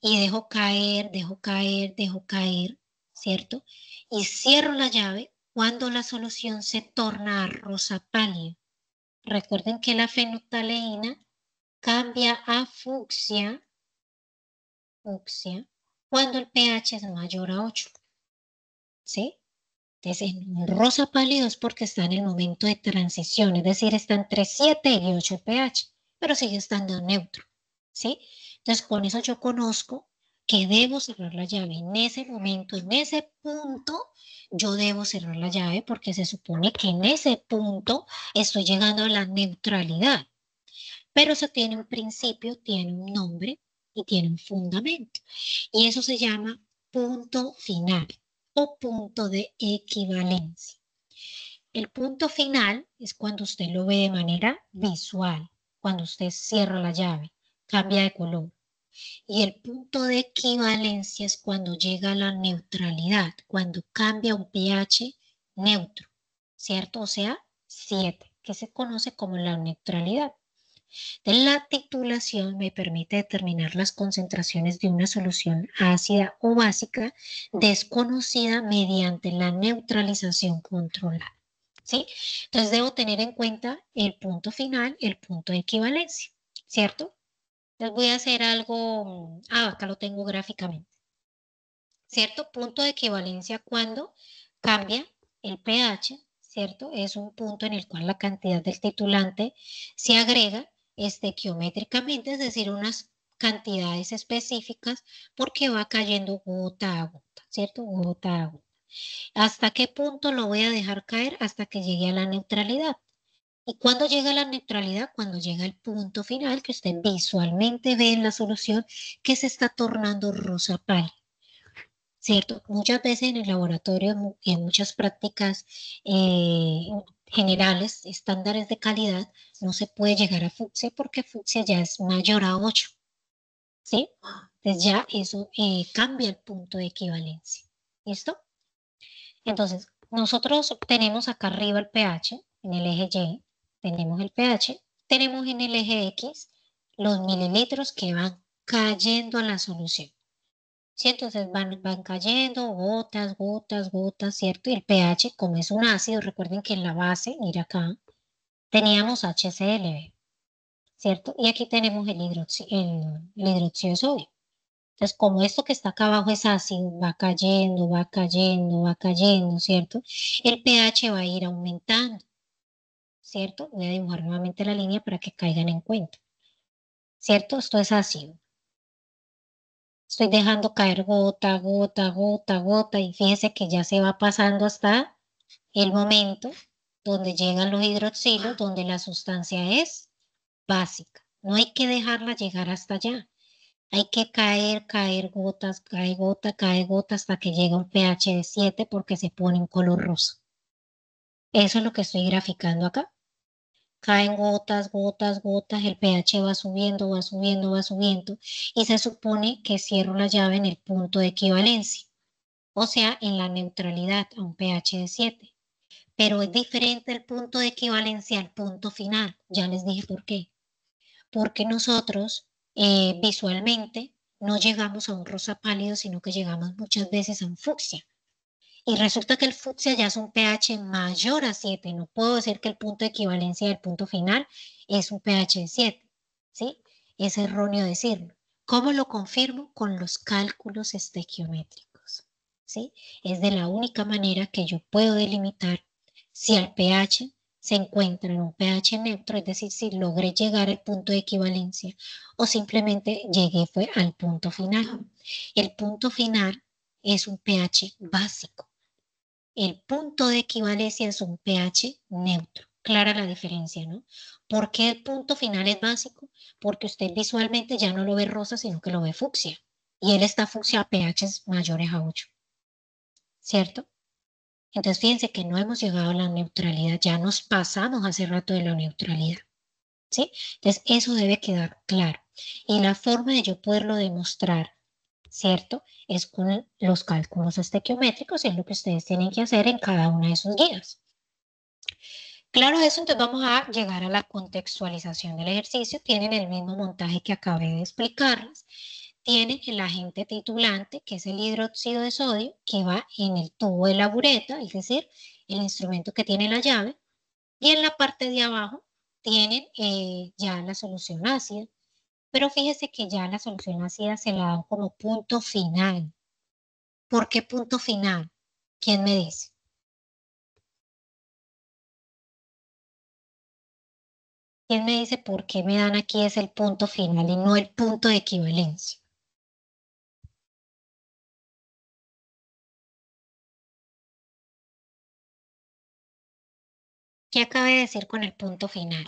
Y dejo caer, dejo caer, ¿cierto? Y cierro la llave cuando la solución se torna a rosa pálido. Recuerden que la fenolftaleína cambia a fucsia, cuando el pH es mayor a 8, ¿sí? Entonces, en rosa pálido es porque está en el momento de transición, es decir, está entre 7 y 8 el pH, pero sigue estando neutro, ¿sí? Entonces, con eso yo conozco que debo cerrar la llave. En ese momento, en ese punto, yo debo cerrar la llave porque se supone que en ese punto estoy llegando a la neutralidad. Pero eso tiene un principio, tiene un nombre y tiene un fundamento. Y eso se llama punto final o punto de equivalencia. El punto final es cuando usted lo ve de manera visual, cuando usted cierra la llave, cambia de color. Y el punto de equivalencia es cuando llega a la neutralidad, cuando cambia un pH neutro, ¿cierto? O sea, 7, que se conoce como la neutralidad. La titulación me permite determinar las concentraciones de una solución ácida o básica desconocida mediante la neutralización controlada. ¿Sí? Entonces debo tener en cuenta el punto final, el punto de equivalencia, ¿cierto? Entonces voy a hacer algo, acá lo tengo gráficamente, ¿cierto? Punto de equivalencia cuando cambia el pH, ¿cierto? Es un punto en el cual la cantidad del titulante se agrega estequiométricamente, es decir, unas cantidades específicas porque va cayendo gota a gota, ¿cierto? Gota a gota. ¿Hasta qué punto lo voy a dejar caer? Hasta que llegue a la neutralidad. ¿Y cuando llega a la neutralidad? Cuando llega el punto final que usted visualmente ve en la solución que se está tornando rosa pálido. ¿Cierto? Muchas veces en el laboratorio y en muchas prácticas generales, estándares de calidad, no se puede llegar a fucsia porque fucsia ya es mayor a 8, ¿sí? Entonces ya eso cambia el punto de equivalencia. ¿Listo? Entonces, nosotros tenemos acá arriba el pH, en el eje Y, tenemos el pH, tenemos en el eje X los mililitros que van cayendo a la solución. ¿Sí? Entonces van cayendo gotas, gotas, gotas, ¿cierto? Y el pH, como es un ácido, recuerden que en la base, mira acá, teníamos HCl, ¿cierto? Y aquí tenemos el hidróxido de sodio. Entonces, como esto que está acá abajo es ácido, va cayendo, va cayendo, va cayendo, ¿cierto? El pH va a ir aumentando, ¿cierto? Voy a dibujar nuevamente la línea para que caigan en cuenta, ¿cierto? Esto es ácido. Estoy dejando caer gota, gota, gota, gota y fíjese que ya se va pasando hasta el momento donde llegan los hidroxilos, donde la sustancia es básica. No hay que dejarla llegar hasta allá. Hay que caer, caer gotas, cae gota hasta que llega un pH de 7 porque se pone en color rosa. Eso es lo que estoy graficando acá. Caen gotas, gotas, gotas, el pH va subiendo, va subiendo, va subiendo y se supone que cierro la llave en el punto de equivalencia, o sea, en la neutralidad a un pH de 7. Pero es diferente el punto de equivalencia al punto final. Ya les dije por qué. Porque nosotros visualmente no llegamos a un rosa pálido, sino que llegamos muchas veces a un fucsia. Y resulta que el fucsia ya es un pH mayor a 7. No puedo decir que el punto de equivalencia del punto final es un pH de 7, ¿sí? Es erróneo decirlo. ¿Cómo lo confirmo? Con los cálculos estequiométricos, ¿sí? Es de la única manera que yo puedo delimitar si el pH se encuentra en un pH neutro, es decir, si logré llegar al punto de equivalencia o simplemente llegué fue al punto final. El punto final es un pH básico. El punto de equivalencia es un pH neutro. Clara la diferencia, ¿no? ¿Por qué el punto final es básico? Porque usted visualmente ya no lo ve rosa, sino que lo ve fucsia. Y él está fucsia a pHs mayores a 8, ¿cierto? Entonces fíjense que no hemos llegado a la neutralidad, ya nos pasamos hace rato de la neutralidad, ¿sí? Entonces eso debe quedar claro. Y la forma de yo poderlo demostrar, ¿cierto? Es con los cálculos estequiométricos, es lo que ustedes tienen que hacer en cada una de sus guías. Claro eso, entonces vamos a llegar a la contextualización del ejercicio. Tienen el mismo montaje que acabé de explicarles. Tienen el agente titulante, que es el hidróxido de sodio, que va en el tubo de la bureta, es decir, el instrumento que tiene la llave. Y en la parte de abajo tienen ya la solución ácida. Pero fíjese que ya la solución ácida se la dan como punto final. ¿Por qué punto final? ¿Quién me dice? ¿Quién me dice por qué me dan aquí es el punto final y no el punto de equivalencia? ¿Qué acabé de decir con el punto final?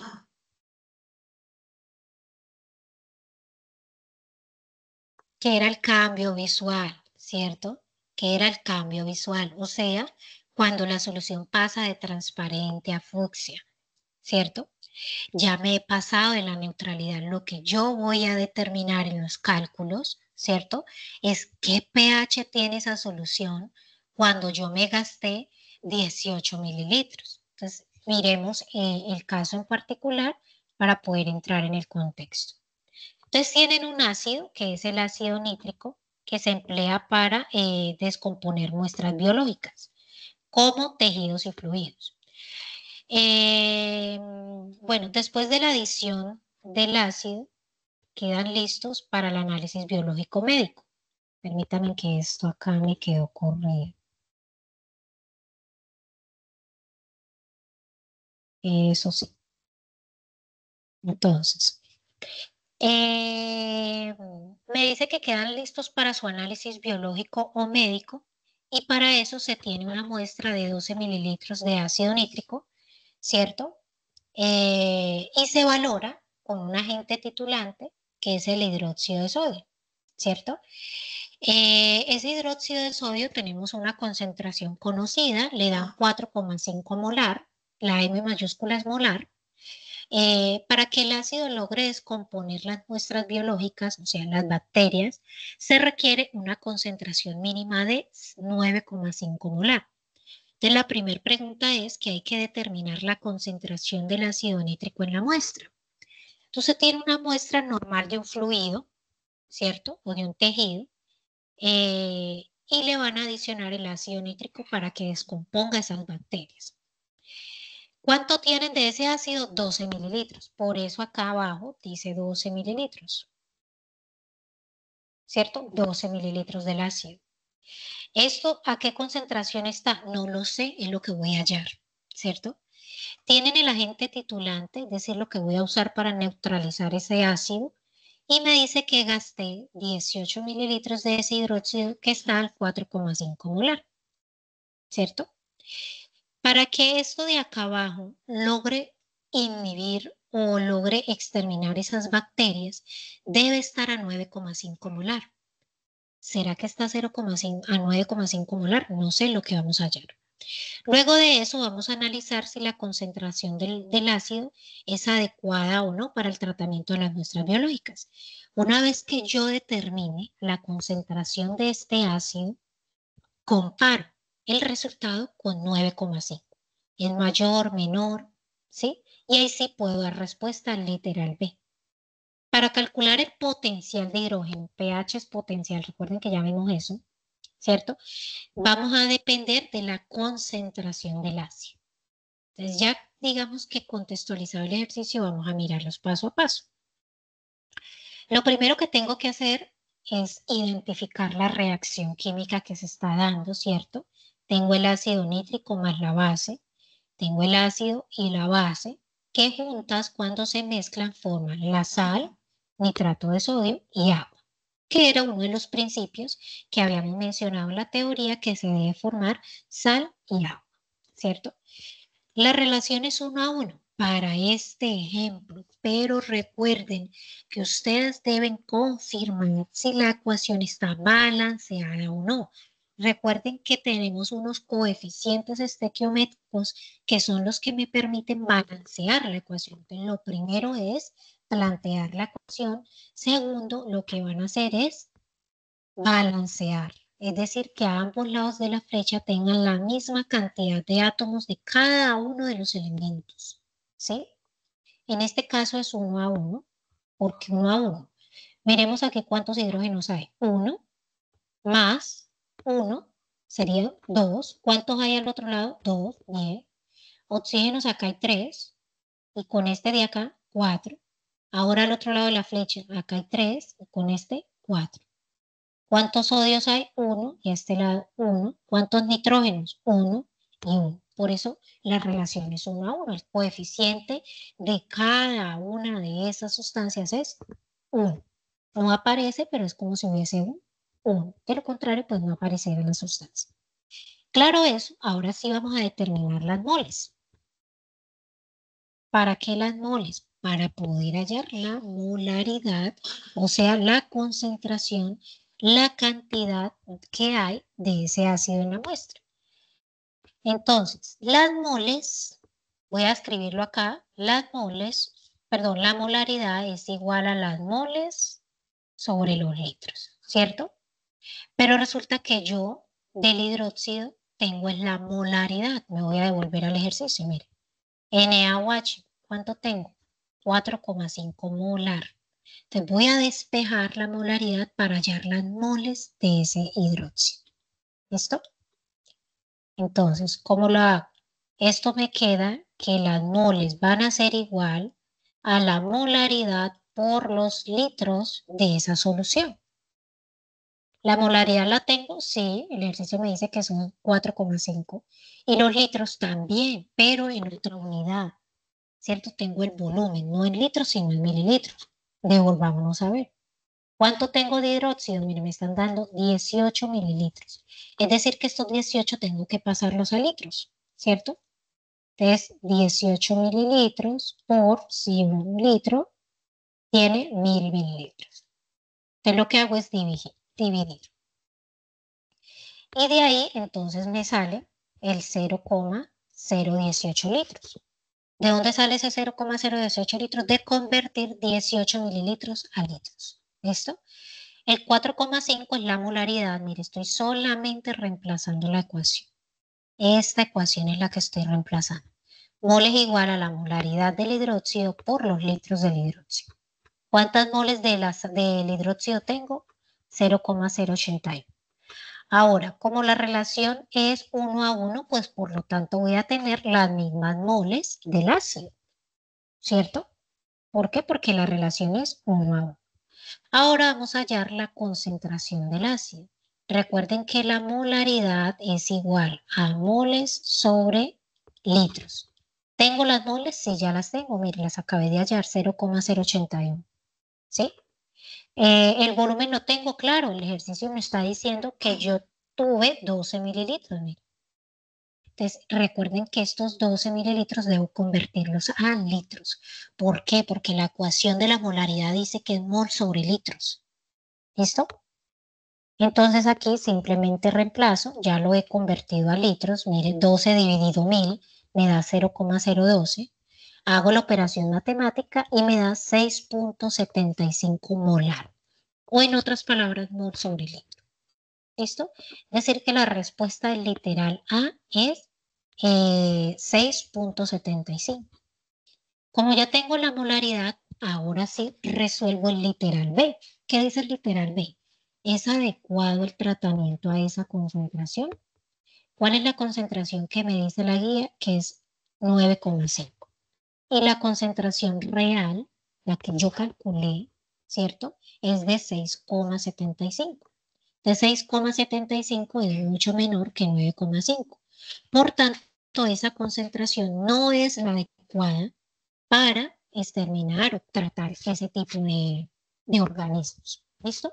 Que era el cambio visual, ¿cierto? Que era el cambio visual, o sea, cuando la solución pasa de transparente a fucsia, ¿cierto? Ya me he pasado de la neutralidad. Lo que yo voy a determinar en los cálculos, ¿cierto? Es qué pH tiene esa solución cuando yo me gasté 18 mililitros. Entonces, miremos el caso en particular para poder entrar en el contexto. Entonces, tienen un ácido, que es el ácido nítrico, que se emplea para descomponer muestras biológicas, como tejidos y fluidos. Bueno, después de la adición del ácido, quedan listos para el análisis biológico médico. Permítanme que esto acá me quedó corrido. Eso sí. Entonces, me dice que quedan listos para su análisis biológico o médico y para eso se tiene una muestra de 12 mililitros de ácido nítrico, ¿cierto? Y se valora con un agente titulante que es el hidróxido de sodio, ¿cierto? Ese hidróxido de sodio tenemos una concentración conocida, le dan 4,5 molar, la M mayúscula es molar. Para que el ácido logre descomponer las muestras biológicas, o sea, las bacterias, se requiere una concentración mínima de 9,5 molar. Entonces, la primera pregunta es que hay que determinar la concentración del ácido nítrico en la muestra. Entonces, tiene una muestra normal de un fluido, ¿cierto? O de un tejido, y le van a adicionar el ácido nítrico para que descomponga esas bacterias. ¿Cuánto tienen de ese ácido? 12 mililitros. Por eso acá abajo dice 12 mililitros, ¿cierto? 12 mililitros del ácido. ¿Esto a qué concentración está? No lo sé, es lo que voy a hallar, ¿cierto? Tienen el agente titulante, es decir, lo que voy a usar para neutralizar ese ácido, y me dice que gasté 18 mililitros de ese hidróxido que está al 4,5 molar, ¿cierto? Para que esto de acá abajo logre inhibir o logre exterminar esas bacterias, debe estar a 9,5 molar. ¿Será que está a 0,5 a 9,5 molar? No sé lo que vamos a hallar. Luego de eso vamos a analizar si la concentración del ácido es adecuada o no para el tratamiento de las muestras biológicas. Una vez que yo determine la concentración de este ácido, comparo el resultado con 9,5. ¿Es mayor, menor? ¿Sí? Y ahí sí puedo dar respuesta literal B. Para calcular el potencial de hidrógeno, pH es potencial, recuerden que ya vimos eso, ¿cierto? Vamos a depender de la concentración del ácido. Entonces ya digamos que contextualizado el ejercicio, vamos a mirarlos paso a paso. Lo primero que tengo que hacer es identificar la reacción química que se está dando, ¿cierto? Tengo el ácido nítrico más la base, tengo el ácido y la base, que juntas cuando se mezclan forman la sal, nitrato de sodio y agua, que era uno de los principios que habíamos mencionado en la teoría que se debe formar sal y agua, ¿cierto? La relación es 1 a 1 para este ejemplo, pero recuerden que ustedes deben confirmar si la ecuación está balanceada o no. Recuerden que tenemos unos coeficientes estequiométricos que son los que me permiten balancear la ecuación. Entonces, lo primero es plantear la ecuación. Segundo, lo que van a hacer es balancear, es decir, que a ambos lados de la flecha tengan la misma cantidad de átomos de cada uno de los elementos, ¿sí? En este caso es 1 a 1, porque 1 a 1. Miremos aquí cuántos hidrógenos hay. 1 más 1 sería 2. ¿Cuántos hay al otro lado? 2, bien. Oxígenos acá hay 3 y con este de acá 4. Ahora al otro lado de la flecha, acá hay 3 y con este 4. ¿Cuántos sodios hay? 1 y a este lado 1. ¿Cuántos nitrógenos? 1 y 1. Por eso la relación es 1 a 1. El coeficiente de cada una de esas sustancias es 1. No aparece, pero es como si hubiese un 1. De lo contrario, pues no aparecería en la sustancia. Claro eso, ahora sí vamos a determinar las moles. ¿Para qué las moles? Para poder hallar la molaridad, o sea, la concentración, la cantidad que hay de ese ácido en la muestra. Entonces, las moles, voy a escribirlo acá, las moles, perdón, la molaridad es igual a las moles sobre los litros, ¿cierto? Pero resulta que yo del hidróxido tengo es la molaridad. Me voy a devolver al ejercicio, mire. NaOH, ¿cuánto tengo? 4,5 molar. Entonces voy a despejar la molaridad para hallar las moles de ese hidróxido. ¿Listo? Entonces, ¿cómo lo hago? Esto me queda que las moles van a ser igual a la molaridad por los litros de esa solución. La molaridad la tengo, sí, el ejercicio me dice que son 4,5 y los litros también, pero en otra unidad. ¿Cierto? Tengo el volumen, no en litros, sino en mililitros. Devolvámonos a ver. ¿Cuánto tengo de hidróxido? Mire, me están dando 18 mililitros. Es decir, que estos 18 tengo que pasarlos a litros, ¿cierto? Entonces, 18 mililitros por si un litro tiene 1000 mililitros. Entonces, lo que hago es dividir. Y de ahí, entonces, me sale el 0,018 litros. ¿De dónde sale ese 0,018 litros? De convertir 18 mililitros a litros. ¿Listo? El 4,5 es la molaridad. Mire, estoy solamente reemplazando la ecuación. Esta ecuación es la que estoy reemplazando. Mol es igual a la molaridad del hidróxido por los litros del hidróxido. ¿Cuántas moles del hidróxido tengo? 0,081. Ahora, como la relación es 1 a 1, pues por lo tanto voy a tener las mismas moles del ácido. ¿Cierto? ¿Por qué? Porque la relación es 1 a 1. Ahora vamos a hallar la concentración del ácido. Recuerden que la molaridad es igual a moles sobre litros. ¿Tengo las moles? Sí, ya las tengo. Miren, las acabé de hallar, 0,081. ¿Sí? El volumen no tengo claro. El ejercicio me está diciendo que yo tuve 12 mililitros. Miren. Entonces, recuerden que estos 12 mililitros debo convertirlos a litros. ¿Por qué? Porque la ecuación de la molaridad dice que es mol sobre litros. ¿Listo? Entonces aquí simplemente reemplazo, ya lo he convertido a litros. Mire, 12 dividido 1000 me da 0,012. Hago la operación matemática y me da 6,75 molar. O en otras palabras, mol sobre litro. ¿Listo? Es decir, que la respuesta del literal A es 6,75. Como ya tengo la molaridad, ahora sí resuelvo el literal B. ¿Qué dice el literal B? ¿Es adecuado el tratamiento a esa concentración? ¿Cuál es la concentración que me dice la guía? Que es 9,5. Y la concentración real, la que yo calculé, ¿cierto? Es de 6,75. De 6,75 es mucho menor que 9,5. Por tanto, esa concentración no es la adecuada para exterminar o tratar ese tipo de organismos. ¿Listo?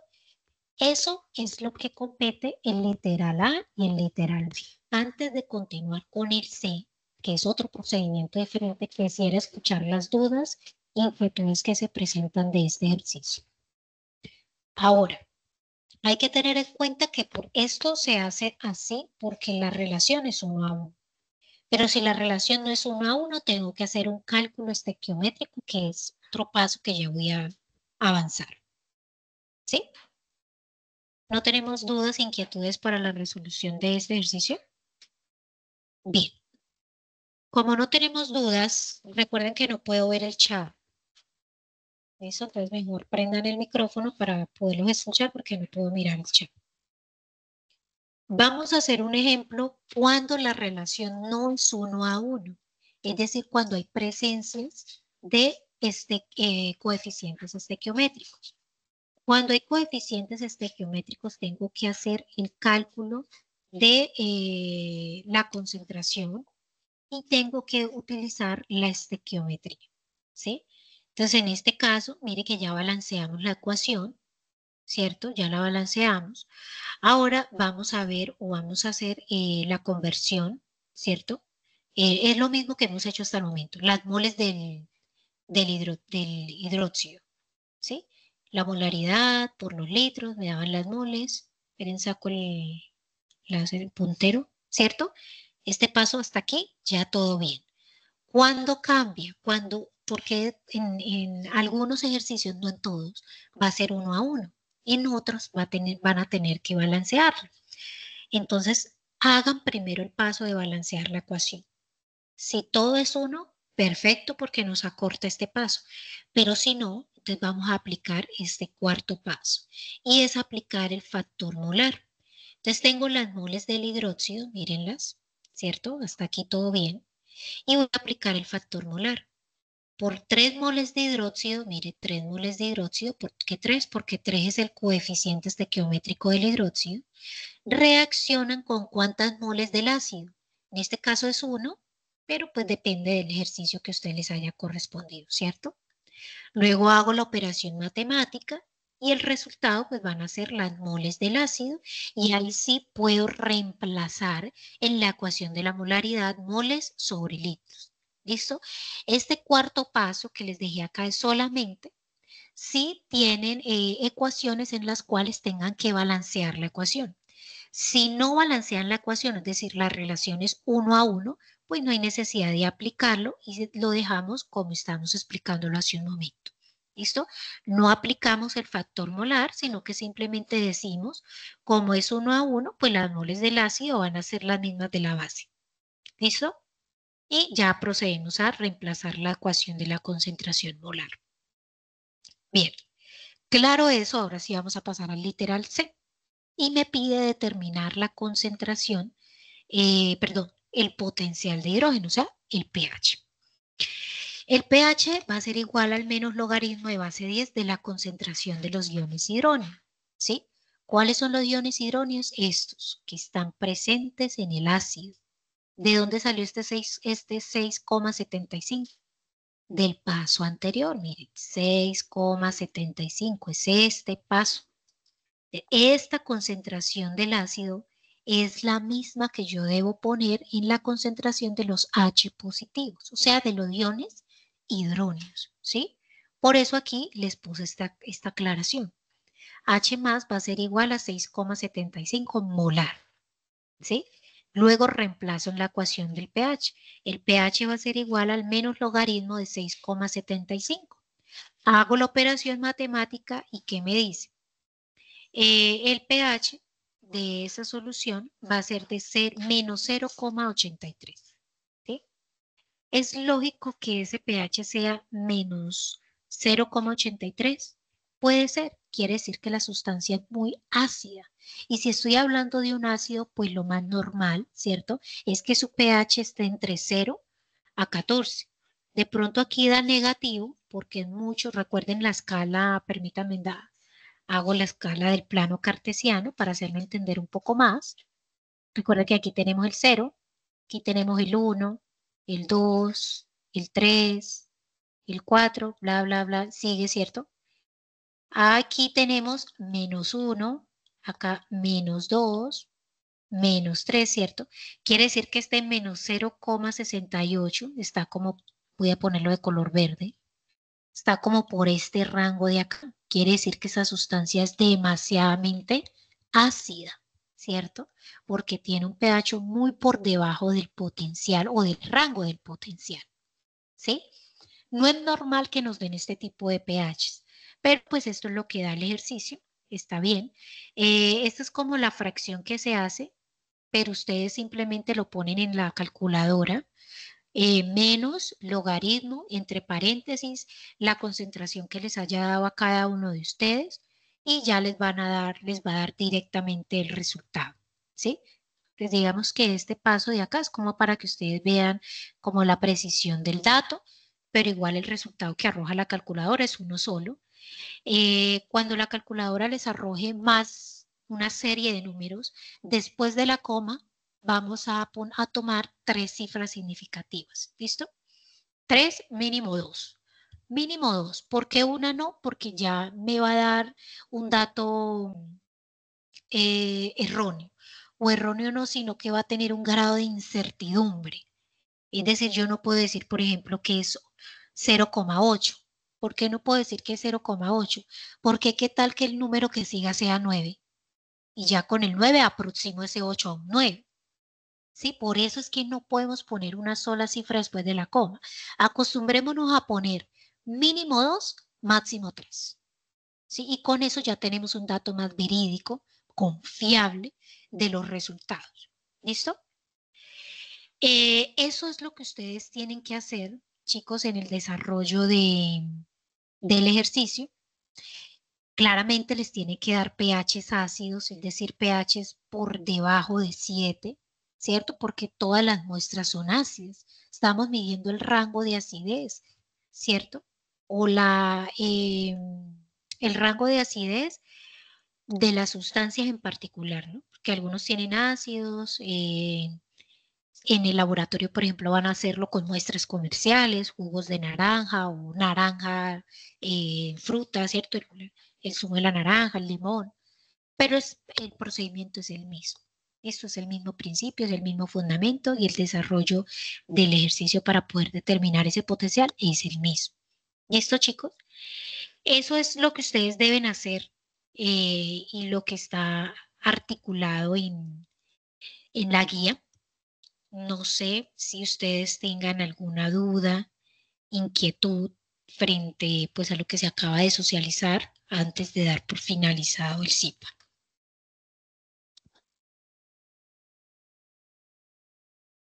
Eso es lo que compete el literal A y el literal B. Antes de continuar con el C, que es otro procedimiento diferente, quisiera escuchar las dudas e inquietudes que se presentan de este ejercicio. Ahora, hay que tener en cuenta que por esto se hace así porque la relación es 1 a 1. Pero si la relación no es 1 a 1, tengo que hacer un cálculo estequiométrico, que es otro paso que ya voy a avanzar. ¿Sí? ¿No tenemos dudas, inquietudes para la resolución de este ejercicio? Bien. Como no tenemos dudas, recuerden que no puedo ver el chat. Eso, entonces mejor prendan el micrófono para poderlos escuchar porque no puedo mirar el chat. Vamos a hacer un ejemplo cuando la relación no es 1 a 1, es decir, cuando hay presencias de coeficientes estequiométricos. Cuando hay coeficientes estequiométricos, tengo que hacer el cálculo de la concentración y tengo que utilizar la estequiometría, ¿sí? Entonces, en este caso, mire que ya balanceamos la ecuación, ¿cierto? Ya la balanceamos. Ahora vamos a ver o vamos a hacer la conversión, ¿cierto? Es lo mismo que hemos hecho hasta el momento, las moles del hidróxido, ¿sí? La molaridad por los litros, me daban las moles. Esperen, saco el puntero, ¿cierto? Este paso hasta aquí, ya todo bien. ¿Cuándo cambia? Porque en algunos ejercicios, no en todos, va a ser 1 a 1. En otros van a tener que balancearlo. Entonces, hagan primero el paso de balancear la ecuación. Si todo es 1, perfecto porque nos acorta este paso. Pero si no, entonces vamos a aplicar este cuarto paso. Y es aplicar el factor molar. Entonces tengo las moles del hidróxido, mírenlas, ¿cierto? Hasta aquí todo bien. Y voy a aplicar el factor molar. Por 3 moles de hidróxido, mire, 3 moles de hidróxido, ¿por qué 3? Porque 3 es el coeficiente estequiométrico del hidróxido. Reaccionan con cuántas moles del ácido. En este caso es 1, pero pues depende del ejercicio que a usted les haya correspondido, ¿cierto? Luego hago la operación matemática y el resultado pues van a ser las moles del ácido y ahí sí puedo reemplazar en la ecuación de la molaridad moles sobre litros. ¿Listo? Este cuarto paso que les dejé acá es solamente si tienen ecuaciones en las cuales tengan que balancear la ecuación. Si no balancean la ecuación, es decir, la relación es 1 a 1, pues no hay necesidad de aplicarlo y lo dejamos como estamos explicándolo hace un momento. ¿Listo? No aplicamos el factor molar, sino que simplemente decimos, como es 1 a 1, pues las moles del ácido van a ser las mismas de la base. ¿Listo? Y ya procedemos a reemplazar la ecuación de la concentración molar. Bien, claro eso, ahora sí vamos a pasar al literal C. Y me pide determinar la concentración, perdón, el potencial de hidrógeno, o sea, el pH. El pH va a ser igual al menos logaritmo de base 10 de la concentración de los iones hidróneo, ¿sí? ¿Cuáles son los iones hidróneos? Estos, que están presentes en el ácido. ¿De dónde salió este 6,75? Del paso anterior, miren, 6,75 es este paso. Esta concentración del ácido es la misma que yo debo poner en la concentración de los H positivos, o sea, de los iones hidróneos, ¿sí? Por eso aquí les puse esta aclaración. H más va a ser igual a 6,75 molar, ¿sí? Luego reemplazo en la ecuación del pH. El pH va a ser igual al menos logaritmo de 6,75. Hago la operación matemática y ¿qué me dice? El pH de esa solución va a ser de menos 0,83. ¿Sí? Es lógico que ese pH sea menos 0,83. Puede ser, quiere decir que la sustancia es muy ácida. Y si estoy hablando de un ácido, pues lo más normal, ¿cierto? Es que su pH esté entre 0 a 14. De pronto aquí da negativo, porque es mucho. Recuerden la escala, permítanme, hago la escala del plano cartesiano para hacerme entender un poco más. Recuerden que aquí tenemos el 0, aquí tenemos el 1, el 2, el 3, el 4, bla, bla, bla, sigue, ¿cierto? Aquí tenemos -1, acá -2, -3, ¿cierto? Quiere decir que este menos 0,68 está como, voy a ponerlo de color verde, está como por este rango de acá. Quiere decir que esa sustancia es demasiadamente ácida, ¿cierto? Porque tiene un pH muy por debajo del potencial o del rango del potencial, ¿sí? No es normal que nos den este tipo de pHs, pero pues esto es lo que da el ejercicio, está bien. Esta es como la fracción que se hace, pero ustedes simplemente lo ponen en la calculadora, menos logaritmo, entre paréntesis, la concentración que les haya dado a cada uno de ustedes y ya les va a dar directamente el resultado, ¿sí? Pues digamos que este paso de acá es como para que ustedes vean como la precisión del dato, pero igual el resultado que arroja la calculadora es uno solo. Cuando la calculadora les arroje más una serie de números, después de la coma, vamos a tomar 3 cifras significativas. ¿Listo? 3, mínimo 2. Mínimo 2. ¿Por qué una no? Porque ya me va a dar un dato erróneo. O erróneo no, sino que va a tener un grado de incertidumbre. Es decir, yo no puedo decir, por ejemplo, que es 0,8. ¿Por qué no puedo decir que es 0,8? Porque qué tal que el número que siga sea 9. Y ya con el 9 aproximo ese 8 a un 9. ¿Sí? Por eso es que no podemos poner una sola cifra después de la coma. Acostumbrémonos a poner mínimo 2, máximo 3. ¿Sí? Y con eso ya tenemos un dato más verídico, confiable de los resultados. ¿Listo? Eso es lo que ustedes tienen que hacer, chicos, en el desarrollo del ejercicio. Claramente les tiene que dar pHs ácidos, es decir, pHs por debajo de 7, ¿cierto? Porque todas las muestras son ácidas. Estamos midiendo el rango de acidez, ¿cierto? O el rango de acidez de las sustancias en particular, ¿no? Porque algunos tienen ácidos, en el laboratorio, por ejemplo, van a hacerlo con muestras comerciales, jugos de naranja o naranja, fruta, ¿cierto? El zumo de la naranja, el limón, pero el procedimiento es el mismo. Esto es el mismo principio, es el mismo fundamento y el desarrollo del ejercicio para poder determinar ese potencial es el mismo. ¿Listo, chicos? Eso es lo que ustedes deben hacer y lo que está articulado en la guía. No sé si ustedes tengan alguna duda, inquietud frente pues a lo que se acaba de socializar antes de dar por finalizado el CIPA.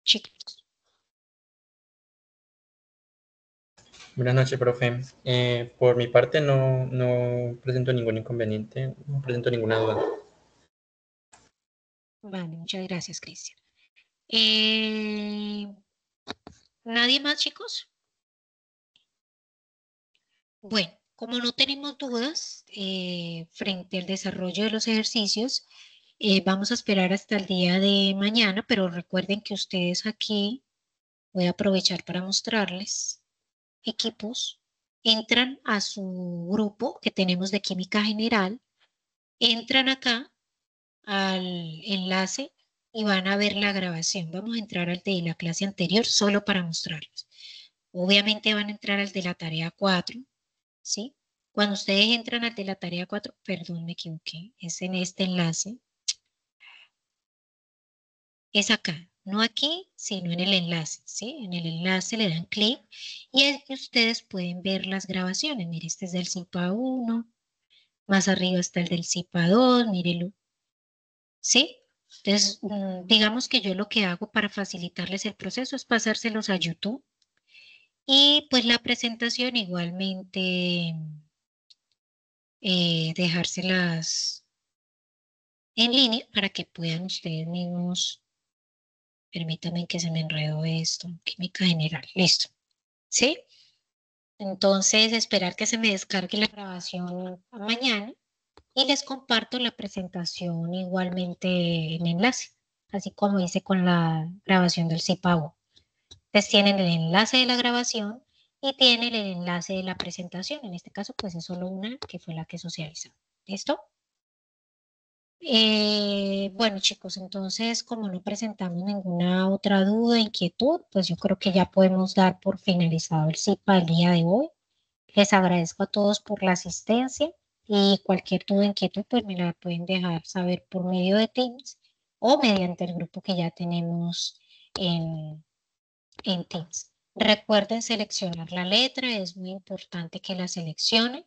Chicos. Buenas noches, profe. Por mi parte no presento ningún inconveniente, no presento ninguna duda. Vale, muchas gracias, Cristian. Eh, ¿Nadie más, chicos? Bueno, como no tenemos dudas frente al desarrollo de los ejercicios, vamos a esperar hasta el día de mañana, pero recuerden que ustedes aquí, voy a aprovechar para mostrarles equipos, entran a su grupo que tenemos de química general, entran acá al enlace y van a ver la grabación. Vamos a entrar al de la clase anterior solo para mostrarles. Obviamente van a entrar al de la tarea 4, ¿sí? Cuando ustedes entran al de la tarea 4, perdón, me equivoqué, es en este enlace, es acá, no aquí, sino en el enlace, ¿sí? En el enlace le dan clic y es que ustedes pueden ver las grabaciones. Mire, este es del CIPA 1, más arriba está el del CIPA 2, mírelo, ¿sí? Entonces, digamos que yo lo que hago para facilitarles el proceso es pasárselos a YouTube y pues la presentación igualmente dejárselas en línea para que puedan ustedes mismos, permítanme que se me enredó esto, química general, listo, ¿sí? Entonces, esperar que se me descargue la grabación mañana y les comparto la presentación igualmente en enlace, así como hice con la grabación del CIPAO. Entonces tienen el enlace de la grabación y tienen el enlace de la presentación. En este caso, pues es solo una que fue la que socializó. ¿Listo? Bueno, chicos, entonces, como no presentamos ninguna otra duda, inquietud, pues yo creo que ya podemos dar por finalizado el CIPA el día de hoy. Les agradezco a todos por la asistencia y cualquier duda, inquietud, pues me la pueden dejar saber por medio de Teams o mediante el grupo que ya tenemos en Teams. Recuerden seleccionar la letra, es muy importante que la seleccionen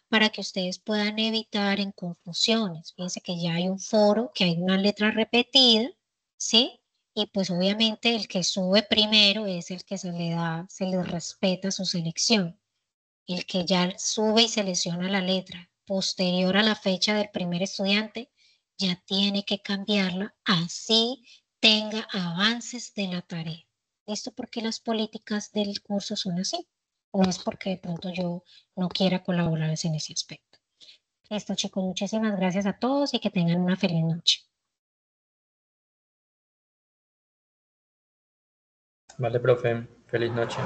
para que ustedes puedan evitar en confusiones. Fíjense que ya hay un foro, que hay una letra repetida, ¿sí? Y pues obviamente el que sube primero es el que se le da, se le respeta su selección. El que ya sube y selecciona la letra posterior a la fecha del primer estudiante, ya tiene que cambiarla, así tenga avances de la tarea. Esto porque las políticas del curso son así. No es porque de pronto yo no quiera colaborar en ese aspecto. Listo, chicos, muchísimas gracias a todos y que tengan una feliz noche. Vale, profe. Feliz noche.